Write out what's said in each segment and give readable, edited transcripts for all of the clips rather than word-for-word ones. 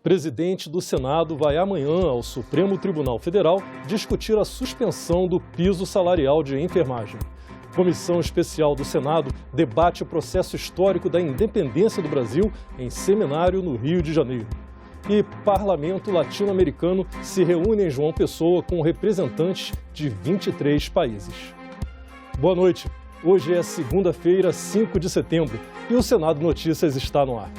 Presidente do Senado vai amanhã ao Supremo Tribunal Federal discutir a suspensão do piso salarial de enfermagem. Comissão Especial do Senado debate o processo histórico da independência do Brasil em seminário no Rio de Janeiro. E Parlamento Latino-Americano se reúne em João Pessoa com representantes de 23 países. Boa noite. Hoje é segunda-feira, 5 de setembro, e o Senado Notícias está no ar.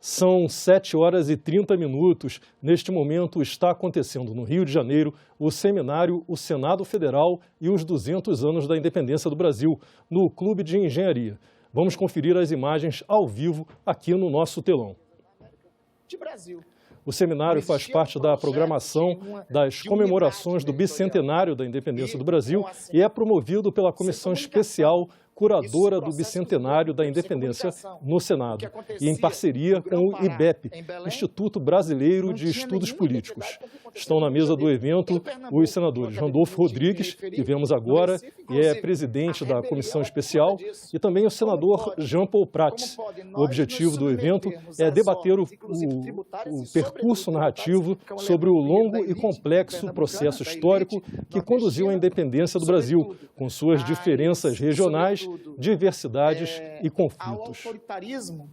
São 7 horas e 30 minutos. Neste momento está acontecendo no Rio de Janeiro o seminário O Senado Federal e os 200 anos da independência do Brasil, no Clube de Engenharia. Vamos conferir as imagens ao vivo aqui no nosso telão. O seminário faz parte da programação das comemorações do bicentenário da independência do Brasil e é promovido pela Comissão Especial curadora do Bicentenário da Independência no Senado, e em parceria com o IBEP, Instituto Brasileiro de Estudos Políticos. Estão na mesa do evento os senadores Randolfo Rodrigues, que vemos agora, e é presidente da Comissão Especial, e também o senador Jean Paul Prats. O objetivo do evento é debater o percurso narrativo sobre o longo e complexo processo histórico que conduziu à independência do Brasil, com suas diferenças regionais, diversidades e conflitos. Ao autoritarismo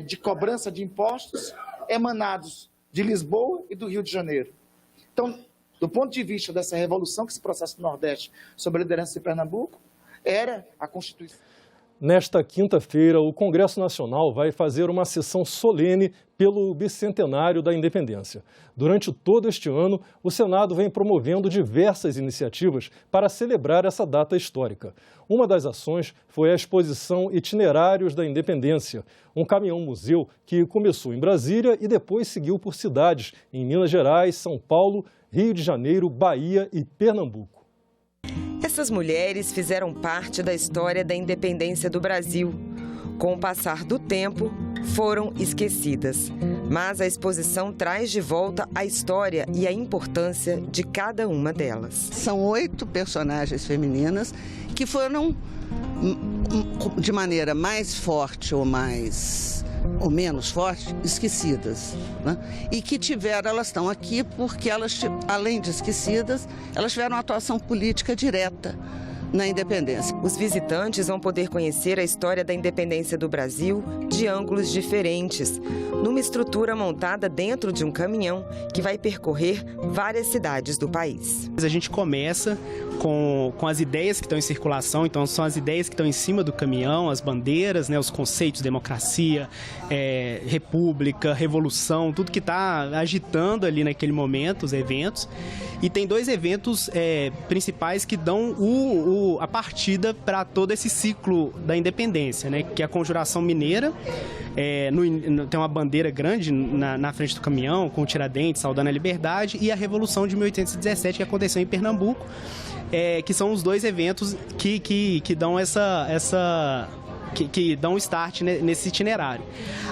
de cobrança de impostos emanados de Lisboa e do Rio de Janeiro. Então, do ponto de vista dessa revolução que se processa no Nordeste sob a liderança de Pernambuco, era a Constituição. Nesta quinta-feira, o Congresso Nacional vai fazer uma sessão solene pelo bicentenário da independência. Durante todo este ano, o Senado vem promovendo diversas iniciativas para celebrar essa data histórica. Uma das ações foi a exposição Itinerários da Independência, um caminhão-museu que começou em Brasília e depois seguiu por cidades em Minas Gerais, São Paulo, Rio de Janeiro, Bahia e Pernambuco. Essas mulheres fizeram parte da história da independência do Brasil. Com o passar do tempo, foram esquecidas. Mas a exposição traz de volta a história e a importância de cada uma delas. São 8 personagens femininas que foram, de maneira mais forte ou menos forte, esquecidas, né? E que elas estão aqui porque elas, além de esquecidas, elas tiveram uma atuação política direta na independência. Os visitantes vão poder conhecer a história da independência do Brasil de ângulos diferentes, numa estrutura montada dentro de um caminhão que vai percorrer várias cidades do país. A gente começa com as ideias que estão em circulação, então são as ideias que estão em cima do caminhão, as bandeiras, né, os conceitos, democracia, república, revolução, tudo que está agitando ali naquele momento, os eventos. E tem 2 eventos principais que dão a partida para todo esse ciclo da independência, né, que é a Conjuração Mineira. Tem uma bandeira grande na frente do caminhão, com o Tiradentes, saudando a liberdade, e a Revolução de 1817, que aconteceu em Pernambuco, que são os 2 eventos que dão que dão start nesse itinerário.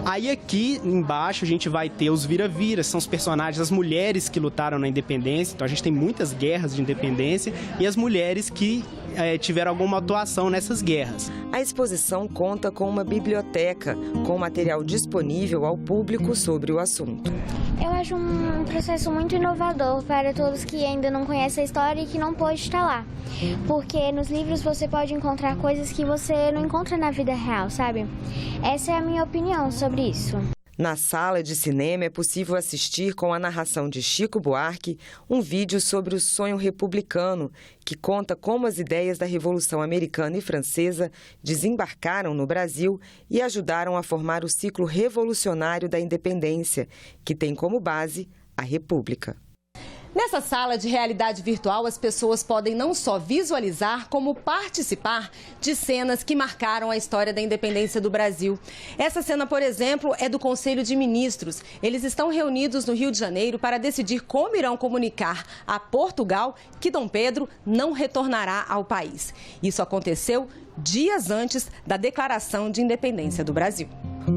Aí aqui embaixo a gente vai ter os vira-viras, são os personagens, as mulheres que lutaram na independência, então a gente tem muitas guerras de independência e as mulheres que tiveram alguma atuação nessas guerras. A exposição conta com uma biblioteca, com material disponível ao público sobre o assunto. Eu acho um processo muito inovador para todos que ainda não conhecem a história e que não pode estar lá. Porque nos livros você pode encontrar coisas que você não encontra na vida real, sabe? Essa é a minha opinião sobre isso. Na sala de cinema é possível assistir com a narração de Chico Buarque um vídeo sobre o sonho republicano, que conta como as ideias da Revolução Americana e Francesa desembarcaram no Brasil e ajudaram a formar o ciclo revolucionário da independência, que tem como base a República. Nessa sala de realidade virtual, as pessoas podem não só visualizar, como participar de cenas que marcaram a história da independência do Brasil. Essa cena, por exemplo, é do Conselho de Ministros. Eles estão reunidos no Rio de Janeiro para decidir como irão comunicar a Portugal que Dom Pedro não retornará ao país. Isso aconteceu dias antes da declaração de independência do Brasil.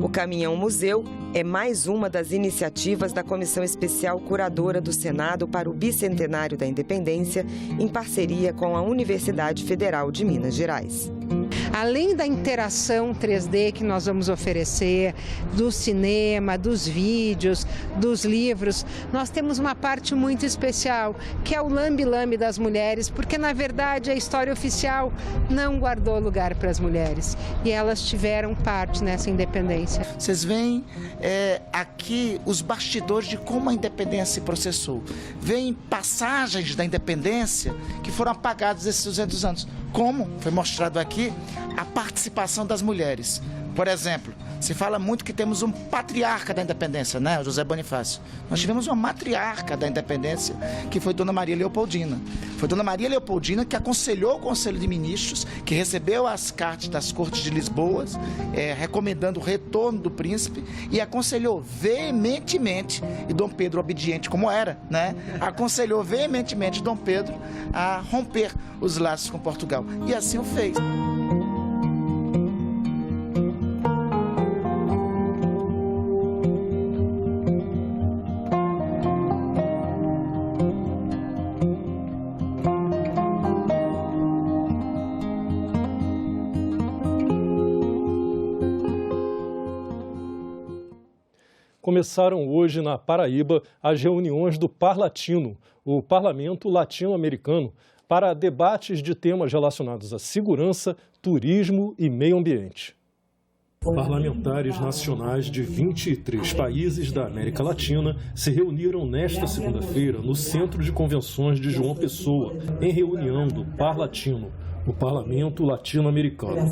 O Caminhão Museu é mais uma das iniciativas da Comissão Especial Curadora do Senado para o Bicentenário da Independência, em parceria com a Universidade Federal de Minas Gerais. Além da interação 3D que nós vamos oferecer, do cinema, dos vídeos, dos livros, nós temos uma parte muito especial, que é o lambe-lambe das mulheres, porque na verdade a história oficial não guardou lugar para as mulheres e elas tiveram parte nessa independência. Vocês veem aqui os bastidores de como a independência se processou. Vêm passagens da independência que foram apagadas esses 200 anos. Como foi mostrado aqui a participação das mulheres. Por exemplo, se fala muito que temos um patriarca da independência, né, José Bonifácio. Nós tivemos uma matriarca da independência, que foi Dona Maria Leopoldina. Foi Dona Maria Leopoldina que aconselhou o Conselho de Ministros, que recebeu as cartas das Cortes de Lisboa, recomendando o retorno do príncipe, e aconselhou veementemente, e Dom Pedro, obediente como era, né, aconselhou veementemente Dom Pedro a romper os laços com Portugal. E assim o fez. Começaram hoje na Paraíba as reuniões do Parlatino, o Parlamento Latino-Americano, para debates de temas relacionados à segurança, turismo e meio ambiente. Parlamentares nacionais de 23 países da América Latina se reuniram nesta segunda-feira no Centro de Convenções de João Pessoa, em reunião do Parlatino, o Parlamento Latino-Americano.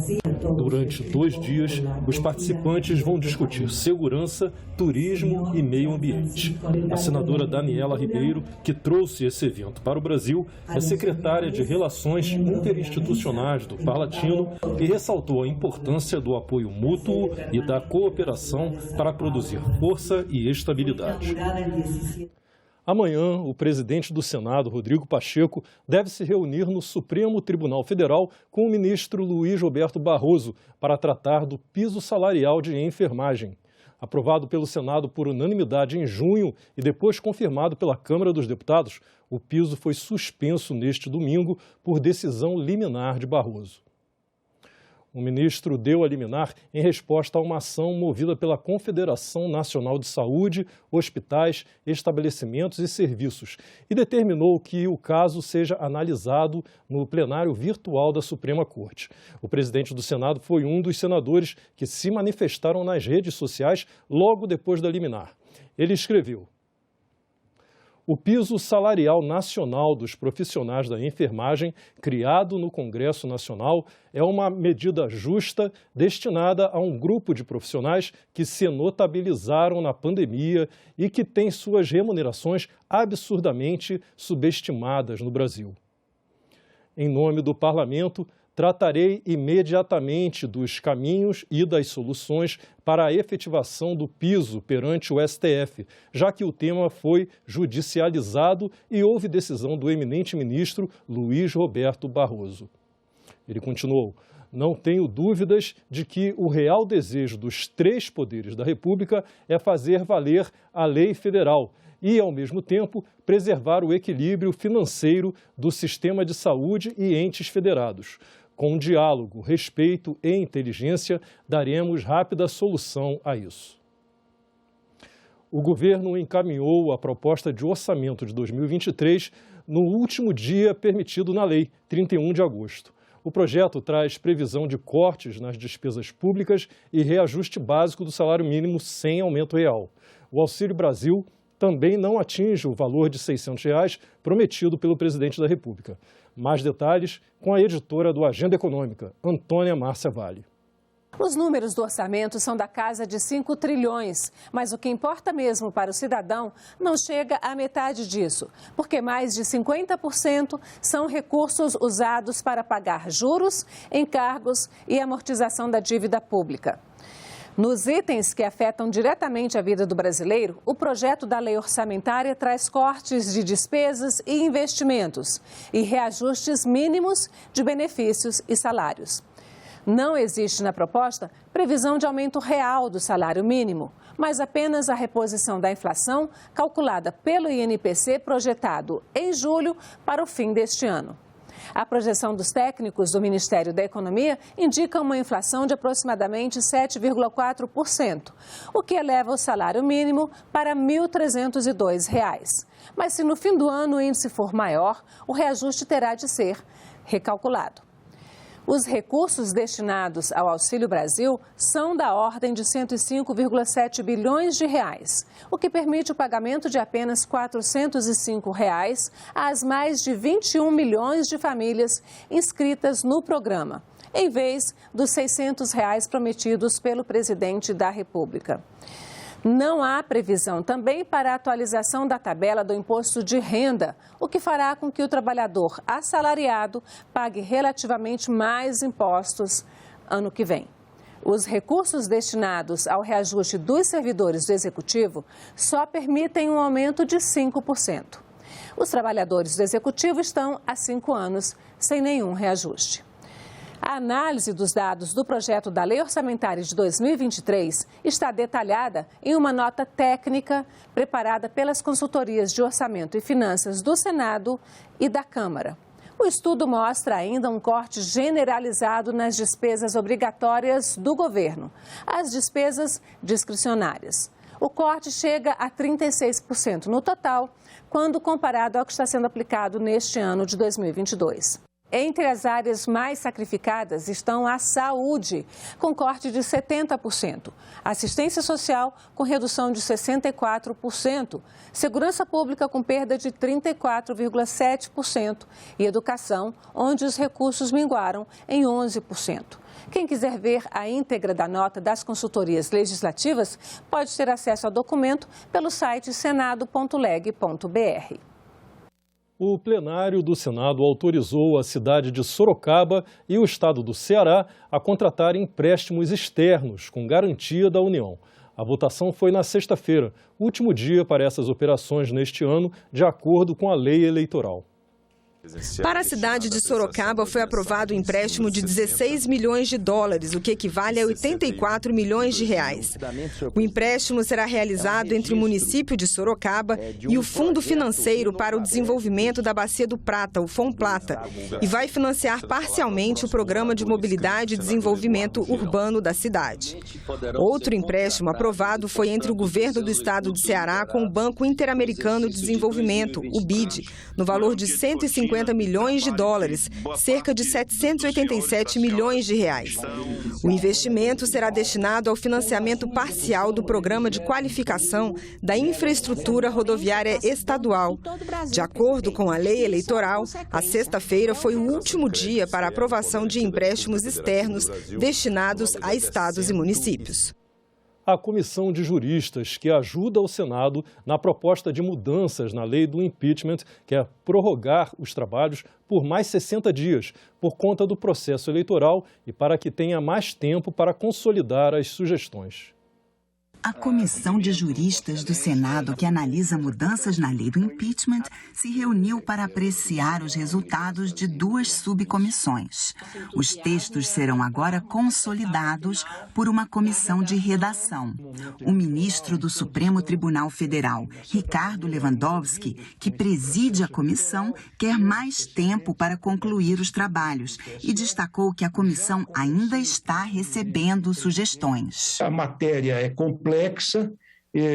Durante 2 dias, os participantes vão discutir segurança, turismo e meio ambiente. A senadora Daniela Ribeiro, que trouxe esse evento para o Brasil, é secretária de Relações Interinstitucionais do Parlatino e ressaltou a importância do apoio mútuo e da cooperação para produzir força e estabilidade. Amanhã, o presidente do Senado, Rodrigo Pacheco, deve se reunir no Supremo Tribunal Federal com o ministro Luiz Roberto Barroso para tratar do piso salarial de enfermagem. Aprovado pelo Senado por unanimidade em junho e depois confirmado pela Câmara dos Deputados, o piso foi suspenso neste domingo por decisão liminar de Barroso. O ministro deu a liminar em resposta a uma ação movida pela Confederação Nacional de Saúde, Hospitais, Estabelecimentos e Serviços e determinou que o caso seja analisado no plenário virtual da Suprema Corte. O presidente do Senado foi um dos senadores que se manifestaram nas redes sociais logo depois da liminar. Ele escreveu: o piso salarial nacional dos profissionais da enfermagem, criado no Congresso Nacional, é uma medida justa destinada a um grupo de profissionais que se notabilizaram na pandemia e que tem suas remunerações absurdamente subestimadas no Brasil. Em nome do Parlamento, tratarei imediatamente dos caminhos e das soluções para a efetivação do piso perante o STF, já que o tema foi judicializado e houve decisão do eminente ministro Luiz Roberto Barroso. Ele continuou: não tenho dúvidas de que o real desejo dos 3 poderes da República é fazer valer a lei federal e, ao mesmo tempo, preservar o equilíbrio financeiro do sistema de saúde e entes federados. Com diálogo, respeito e inteligência, daremos rápida solução a isso. O governo encaminhou a proposta de orçamento de 2023 no último dia permitido na lei, 31 de agosto. O projeto traz previsão de cortes nas despesas públicas e reajuste básico do salário mínimo sem aumento real. O Auxílio Brasil também não atinge o valor de R$ 600 prometido pelo presidente da República. Mais detalhes com a editora do Agenda Econômica, Antônia Márcia Vale. Os números do orçamento são da casa de 5 trilhões, mas o que importa mesmo para o cidadão não chega à metade disso, porque mais de 50% são recursos usados para pagar juros, encargos e amortização da dívida pública. Nos itens que afetam diretamente a vida do brasileiro, o projeto da lei orçamentária traz cortes de despesas e investimentos e reajustes mínimos de benefícios e salários. Não existe na proposta previsão de aumento real do salário mínimo, mas apenas a reposição da inflação calculada pelo INPC projetado em julho para o fim deste ano. A projeção dos técnicos do Ministério da Economia indica uma inflação de aproximadamente 7,4%, o que eleva o salário mínimo para R$ 1.302. Mas se no fim do ano o índice for maior, o reajuste terá de ser recalculado. Os recursos destinados ao Auxílio Brasil são da ordem de R$ 105,7 bilhões, o que permite o pagamento de apenas R$ 405 às mais de 21 milhões de famílias inscritas no programa, em vez dos R$ 600 prometidos pelo presidente da República. Não há previsão também para a atualização da tabela do imposto de renda, o que fará com que o trabalhador assalariado pague relativamente mais impostos ano que vem. Os recursos destinados ao reajuste dos servidores do Executivo só permitem um aumento de 5%. Os trabalhadores do Executivo estão há 5 anos sem nenhum reajuste. A análise dos dados do projeto da Lei Orçamentária de 2023 está detalhada em uma nota técnica preparada pelas consultorias de Orçamento e Finanças do Senado e da Câmara. O estudo mostra ainda um corte generalizado nas despesas obrigatórias do governo, as despesas discricionárias. O corte chega a 36% no total, quando comparado ao que está sendo aplicado neste ano de 2022. Entre as áreas mais sacrificadas estão a saúde, com corte de 70%, assistência social, com redução de 64%, segurança pública, com perda de 34,7% e educação, onde os recursos minguaram em 11%. Quem quiser ver a íntegra da nota das consultorias legislativas pode ter acesso ao documento pelo site senado.leg.br. O plenário do Senado autorizou a cidade de Sorocaba e o estado do Ceará a contratar empréstimos externos com garantia da União. A votação foi na sexta-feira, último dia para essas operações neste ano, de acordo com a lei eleitoral. Para a cidade de Sorocaba foi aprovado um empréstimo de 16 milhões de dólares, o que equivale a 84 milhões de reais. O empréstimo será realizado entre o município de Sorocaba e o Fundo Financeiro para o Desenvolvimento da Bacia do Prata, o FONPLATA, e vai financiar parcialmente o Programa de Mobilidade e Desenvolvimento Urbano da cidade. Outro empréstimo aprovado foi entre o governo do estado de Ceará com o Banco Interamericano de Desenvolvimento, o BID, no valor de 150 milhões de dólares, cerca de 787 milhões de reais. O investimento será destinado ao financiamento parcial do Programa de Qualificação da Infraestrutura Rodoviária Estadual. De acordo com a lei eleitoral, a sexta-feira foi o último dia para a aprovação de empréstimos externos destinados a estados e municípios. A comissão de juristas que ajuda o Senado na proposta de mudanças na lei do impeachment quer prorrogar os trabalhos por mais 60 dias, por conta do processo eleitoral e para que tenha mais tempo para consolidar as sugestões. A comissão de juristas do Senado, que analisa mudanças na lei do impeachment, se reuniu para apreciar os resultados de 2 subcomissões. Os textos serão agora consolidados por uma comissão de redação. O ministro do Supremo Tribunal Federal, Ricardo Lewandowski, que preside a comissão, quer mais tempo para concluir os trabalhos e destacou que a comissão ainda está recebendo sugestões. A matéria é complexa,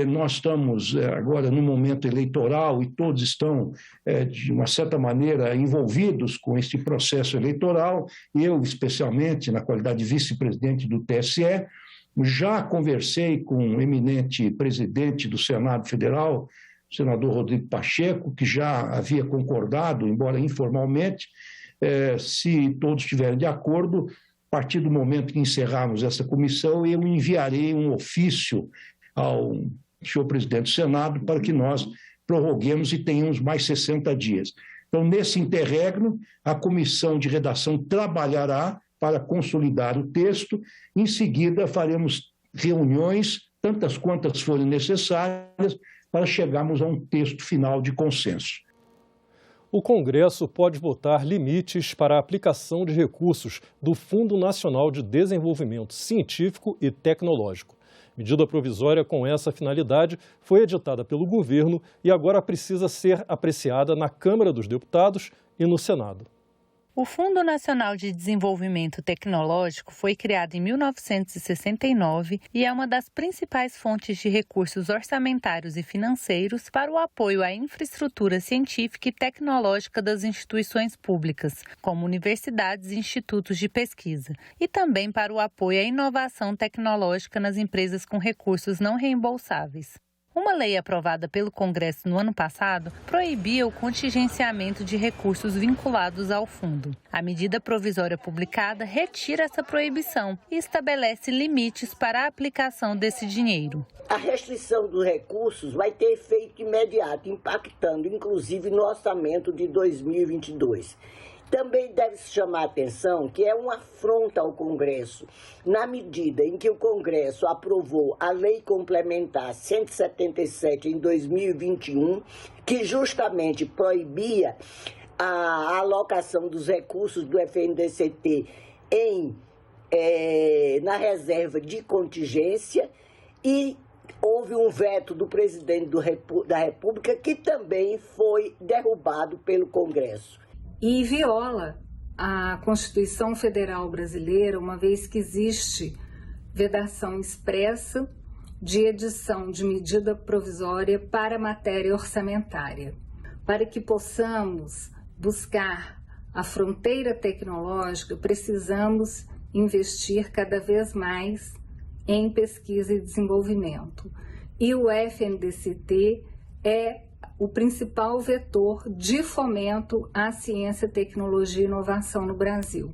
nós estamos agora no momento eleitoral e todos estão, de uma certa maneira, envolvidos com este processo eleitoral. Eu, especialmente, na qualidade de vice-presidente do TSE, já conversei com o eminente presidente do Senado Federal, o senador Rodrigo Pacheco, que já havia concordado, embora informalmente, se todos estiverem de acordo, a partir do momento que encerrarmos essa comissão, eu enviarei um ofício ao senhor presidente do Senado para que nós prorroguemos e tenhamos mais 60 dias. Então, nesse interregno, a comissão de redação trabalhará para consolidar o texto. Em seguida, faremos reuniões, tantas quantas forem necessárias, para chegarmos a um texto final de consenso. O Congresso pode votar limites para a aplicação de recursos do Fundo Nacional de Desenvolvimento Científico e Tecnológico. Medida provisória com essa finalidade foi editada pelo governo e agora precisa ser apreciada na Câmara dos Deputados e no Senado. O Fundo Nacional de Desenvolvimento Tecnológico foi criado em 1969 e é uma das principais fontes de recursos orçamentários e financeiros para o apoio à infraestrutura científica e tecnológica das instituições públicas, como universidades e institutos de pesquisa, e também para o apoio à inovação tecnológica nas empresas com recursos não reembolsáveis. Uma lei aprovada pelo Congresso no ano passado proibia o contingenciamento de recursos vinculados ao fundo. A medida provisória publicada retira essa proibição e estabelece limites para a aplicação desse dinheiro. A restrição dos recursos vai ter efeito imediato, impactando inclusive no orçamento de 2022. Também deve-se chamar a atenção que é uma afronta ao Congresso, na medida em que o Congresso aprovou a Lei Complementar 177 em 2021, que justamente proibia a alocação dos recursos do FNDCT na reserva de contingência, e houve um veto do presidente da República que também foi derrubado pelo Congresso. E viola a Constituição Federal Brasileira, uma vez que existe vedação expressa de edição de medida provisória para matéria orçamentária. Para que possamos buscar a fronteira tecnológica, precisamos investir cada vez mais em pesquisa e desenvolvimento. E o FNDCT é o principal vetor de fomento à ciência, tecnologia e inovação no Brasil.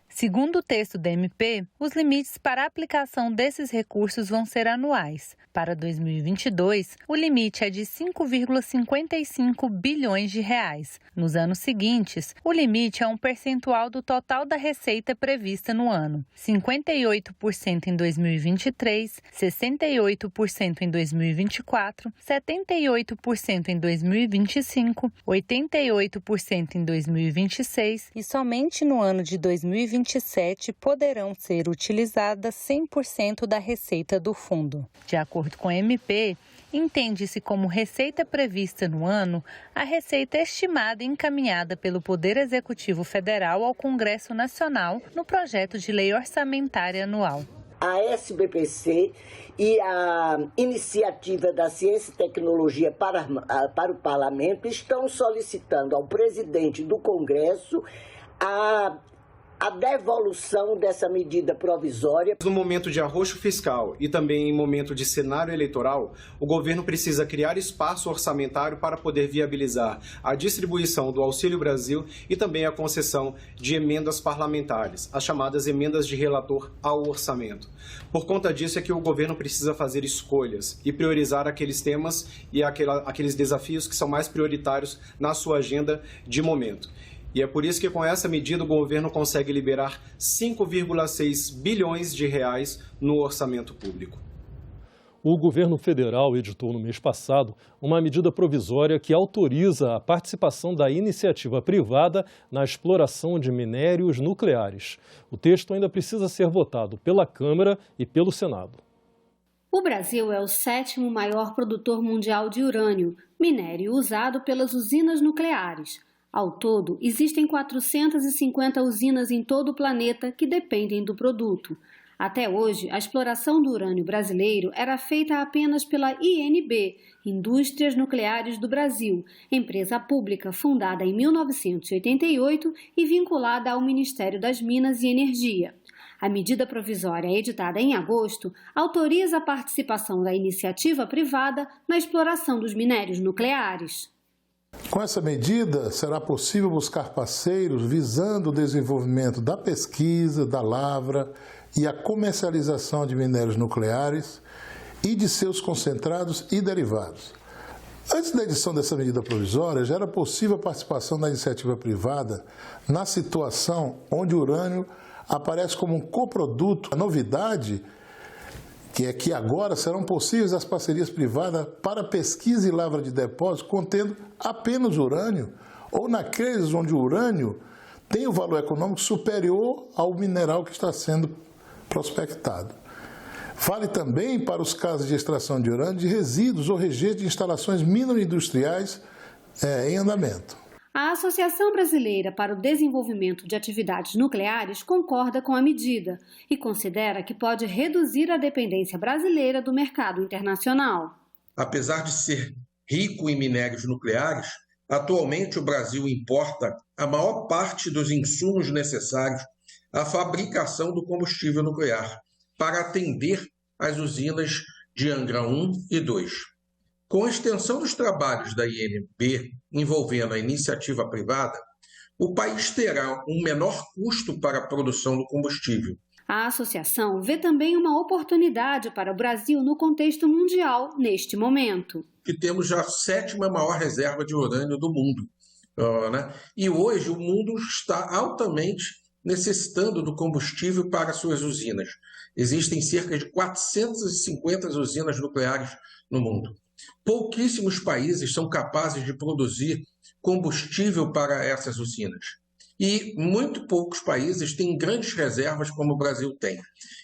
Segundo o texto da MP, os limites para a aplicação desses recursos vão ser anuais. Para 2022, o limite é de 5,55 bilhões de reais. Nos anos seguintes, o limite é um percentual do total da receita prevista no ano. 58% em 2023, 68% em 2024, 78% em 2025, 88% em 2026 e somente no ano de 2027 poderão ser utilizadas 100% da receita do fundo. De acordo com a MP, entende-se como receita prevista no ano a receita estimada e encaminhada pelo Poder Executivo Federal ao Congresso Nacional no projeto de lei orçamentária anual. A SBPC e a Iniciativa da Ciência e Tecnologia para o Parlamento estão solicitando ao presidente do Congresso a devolução dessa medida provisória. No momento de arroxo fiscal e também em momento de cenário eleitoral, o governo precisa criar espaço orçamentário para poder viabilizar a distribuição do Auxílio Brasil e também a concessão de emendas parlamentares, as chamadas emendas de relator ao orçamento. Por conta disso é que o governo precisa fazer escolhas e priorizar aqueles temas e aqueles desafios que são mais prioritários na sua agenda de momento. E é por isso que com essa medida o governo consegue liberar 5,6 bilhões de reais no orçamento público. O governo federal editou no mês passado uma medida provisória que autoriza a participação da iniciativa privada na exploração de minérios nucleares. O texto ainda precisa ser votado pela Câmara e pelo Senado. O Brasil é o 7º maior produtor mundial de urânio, minério usado pelas usinas nucleares. Ao todo, existem 450 usinas em todo o planeta que dependem do produto. Até hoje, a exploração do urânio brasileiro era feita apenas pela INB, Indústrias Nucleares do Brasil, empresa pública fundada em 1988 e vinculada ao Ministério das Minas e Energia. A medida provisória editada em agosto autoriza a participação da iniciativa privada na exploração dos minérios nucleares. Com essa medida, será possível buscar parceiros visando o desenvolvimento da pesquisa, da lavra e a comercialização de minérios nucleares e de seus concentrados e derivados. Antes da edição dessa medida provisória, já era possível a participação da iniciativa privada na situação onde o urânio aparece como um coproduto. A novidade que é que agora serão possíveis as parcerias privadas para pesquisa e lavra de depósitos contendo apenas urânio, ou naqueles onde o urânio tem o valor econômico superior ao mineral que está sendo prospectado. Vale também para os casos de extração de urânio de resíduos ou rejeitos de instalações minoindustriais em andamento. A Associação Brasileira para o Desenvolvimento de Atividades Nucleares concorda com a medida e considera que pode reduzir a dependência brasileira do mercado internacional. Apesar de ser rico em minérios nucleares, atualmente o Brasil importa a maior parte dos insumos necessários à fabricação do combustível nuclear para atender às usinas de Angra 1 e 2. Com a extensão dos trabalhos da INB envolvendo a iniciativa privada, o país terá um menor custo para a produção do combustível. A associação vê também uma oportunidade para o Brasil no contexto mundial neste momento. Que temos já a 7ª maior reserva de urânio do mundo. E hoje o mundo está altamente necessitando do combustível para suas usinas. Existem cerca de 450 usinas nucleares no mundo. Pouquíssimos países são capazes de produzir combustível para essas usinas. E muito poucos países têm grandes reservas como o Brasil tem.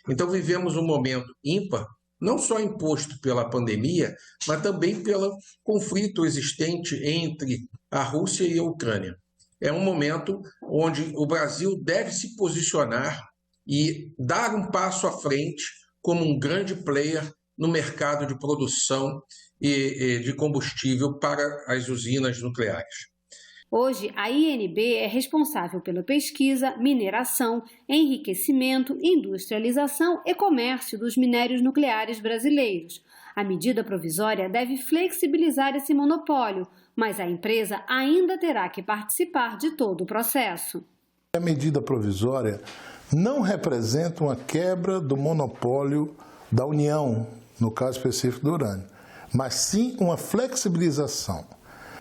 Então vivemos um momento ímpar, não só imposto pela pandemia, mas também pelo conflito existente entre a Rússia e a Ucrânia. É um momento onde o Brasil deve se posicionar e dar um passo à frente como um grande player no mercado de produção e de combustível para as usinas nucleares. Hoje, a INB é responsável pela pesquisa, mineração, enriquecimento, industrialização e comércio dos minérios nucleares brasileiros. A medida provisória deve flexibilizar esse monopólio, mas a empresa ainda terá que participar de todo o processo. A medida provisória não representa uma quebra do monopólio da União, no caso específico do urânio, mas sim uma flexibilização.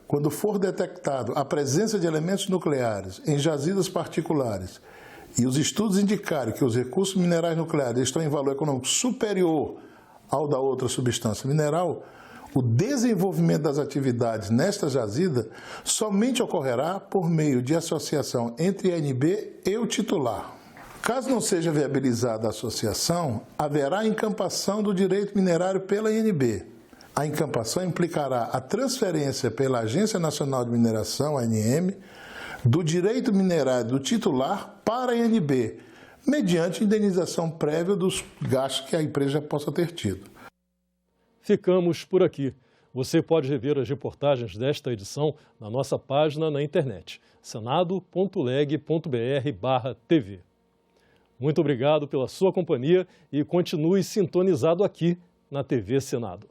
Quando for detectado a presença de elementos nucleares em jazidas particulares e os estudos indicarem que os recursos minerais nucleares estão em valor econômico superior ao da outra substância mineral, o desenvolvimento das atividades nesta jazida somente ocorrerá por meio de associação entre a INB e o titular. Caso não seja viabilizada a associação, haverá encampação do direito minerário pela INB. A encampação implicará a transferência pela Agência Nacional de Mineração, ANM, do direito minerário do titular para a INB, mediante indenização prévia dos gastos que a empresa possa ter tido. Ficamos por aqui. Você pode rever as reportagens desta edição na nossa página na internet, senado.leg.br/TV. Muito obrigado pela sua companhia e continue sintonizado aqui na TV Senado.